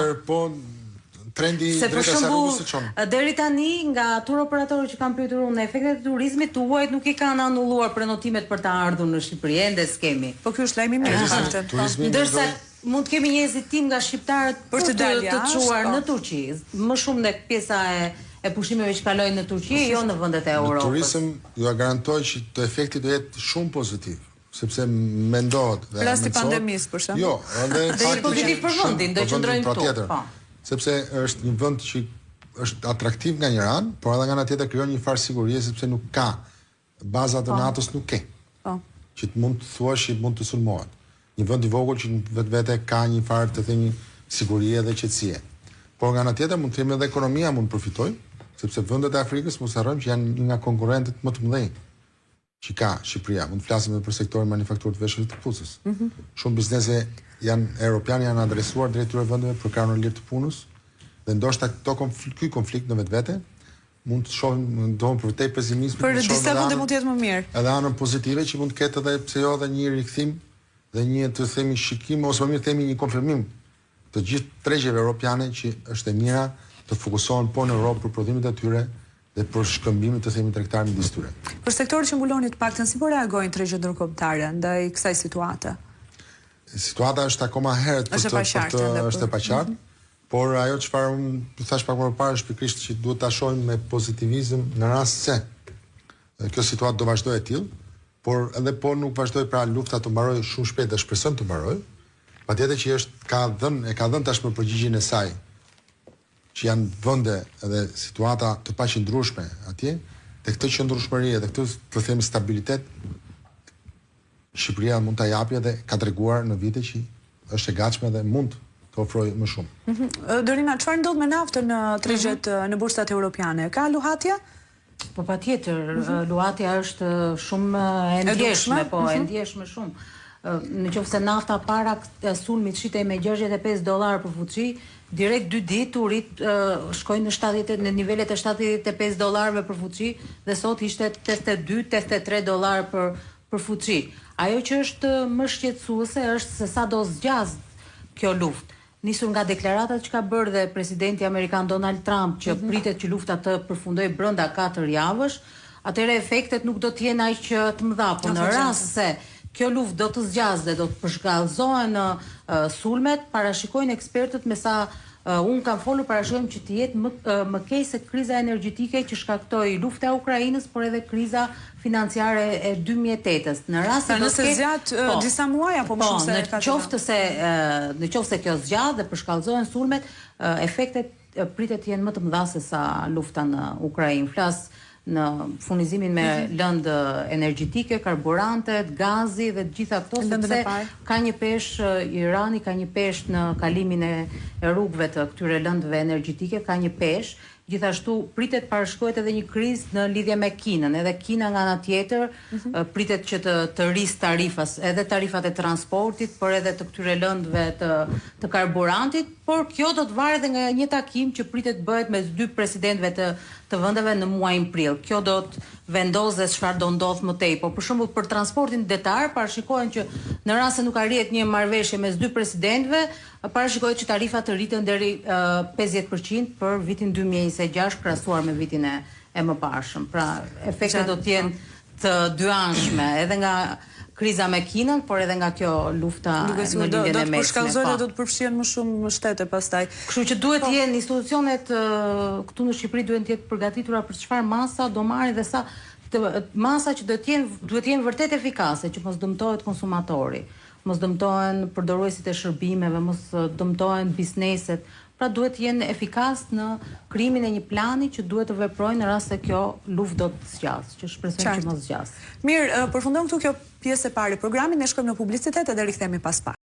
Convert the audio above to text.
Tjetër, po trendi drejta sa rrugës së çon. Deri tani nga tur operatorët që kanë pyetur unë efektet e turizmit tuajt nuk i kanë anulluar prenotimet për të ardhur në Shqipëri, ende s'kemi. Po ky është lajm i mirë. Ndërsa mund të kemi një hezitim nga shqiptarët për të çuar në Turqi, më shumë nek pjesa e pushimeve që kalojnë në Turqi, jo në vendet e Europës. Në turizëm ju garantoj që të efekti do jetë shumë pozitiv, sepse mendohet dhe rasti pandemisë për shemb. Jo, edhe pozitiv për vendin, do qëndrojmë këtu. Sepse është një vend që është atraktiv nga një anë, por edhe nga ana tjetër krijon një farë sigurie sepse nuk ka bazat e NATO-s nuk ke. Që të mund të thuash që mund të sulmohet. Një vend i vogël që vetvete ka një farë të themi sigurie dhe qetësie. Por nga ana tjetër mund të themi edhe ekonomia mund përfitojë, sepse vendet e Afrikës mos harrojmë që janë një nga konkurrentët më të mëdhenj që ka Shqipëria. Mund të flasim edhe për sektorin manufakturë të veshjeve të puthës. Shumë biznese europianë janë adresuar drejt këtyre vendeve për kanun lirë të punës dhe ndoshta ky konflikt në vetvete mund të shohim domun për tej pesimizmi. Për disa vende mund të jetë më mirë. Edhe anën pozitive që mund të ketë edhe pse jo edhe një rikthim dhe një të themi shikim ose më mirë themi një konfirmim të gjithë tregjeve europiane që është e mira të fokusohen po në Europë për prodhimet e tyre dhe për shkëmbimin të themi tregtar midis tyre. Për sektorin që mbuloni të paktën si po reagojnë tregjet ndërkombëtare ndaj kësaj situate? Situata është akoma herët është e paqartë, por ajo çfarë unë thash pak më parë është pikërisht që duhet ta shohim me pozitivizëm në rast se kjo situatë do vazhdojë e tillë, por edhe po nuk vazhdoi pra lufta të mbarojë shumë shpejt dhe shpreson të mbarojë. Patjetër që ka dhënë tashmë përgjigjen e saj që janë vende edhe situata të paqëndrueshme atje, dhe këtë qëndrueshmëri dhe këtë të themi stabilitet Shqipëria mund ta japë dhe ka treguar në vite që është e gatshme dhe mund të ofrojë më shumë. Dorina, çfarë ndodh me naftën në tregjet në bursat europiane? Ka luhatje? Po patjetër, luhatja është shumë e ndjeshme, po e ndjeshme shumë. Nëse nafta para sulmit shitej me $65 për fuçi, direkt 2 ditë u rit shkojnë në nivelet e $75 për fuçi dhe sot ishte $82-83 për fuçi. Ajo që është më shqetësuese është se sa do zgjas kjo luftë. Nisur nga deklaratat që ka bërë dhe presidenti amerikan Donald Trump që pritet që lufta të përfundojë brenda 4 javësh, atëherë efektet nuk do të jenë aq të mëdha, por në rast se kjo luftë do të zgjasë dhe do të përshkallëzohen sulmet, parashikojnë ekspertët me sa unë kam folur parashikojmë që të jetë më keq se kriza energjetike që shkaktoi lufta e Ukrainës, por edhe kriza financiare e 2008-s. Në rast se nëse zgjat disa muaj apo më shumë se në qoftë se kjo zgjat dhe përshkallëzohen sulmet, efektet pritet të jenë më të mëdha se sa lufta në Ukrainë. Flas në furnizimin me lëndë energjetike, karburantet, gazi dhe të gjitha këto, sepse ka një peshë, Irani ka një peshë në kalimin e rrugëve të këtyre lëndëve energjetike, ka një peshë. Gjithashtu pritet parashikohet edhe një krizë në lidhje me Kinën, edhe Kina nga ana tjetër pritet që të rrisë tarifas, edhe tarifat e transportit, por edhe të këtyre lëndëve të karburantit, por kjo do të varet edhe nga një takim që pritet bëhet mes 2 presidentëve të vendeve në muajin prill. Kjo do të vendosë çfarë do ndodh më tej. Po për shembull për transportin detar parashikohen që në rast se nuk arrihet një marrëveshje mes 2 presidentëve, parashikohet që tarifat të rriten deri 50% për vitin 2026 krahasuar me vitin e mëparshëm. Pra efektet do të jenë të dyanshme edhe nga kriza me Kinën, por edhe nga kjo lufta në lidhjen e mesme. Do të përshkallëzojë dhe do të përfshihen më shumë shtete pastaj. Kështu që duhet të jenë institucionet këtu në Shqipëri duhen të jetë përgatitura për çfarë masa do marrin dhe sa masa që duhet të jenë vërtet efikase, që mos dëmtohet konsumatori, mos dëmtohen përdoruesit e shërbimeve, mos dëmtohen bizneset. Pra duhet të jenë efikas në krijimin e një plani që duhet të veprojnë në rast se kjo luftë do të zgjasë, që shpresojmë që mos zgjasë. Mirë, përfundon këtu kjo pjesë e parë e programit, ne shkojmë në publicitet dhe rikthehemi pas pak.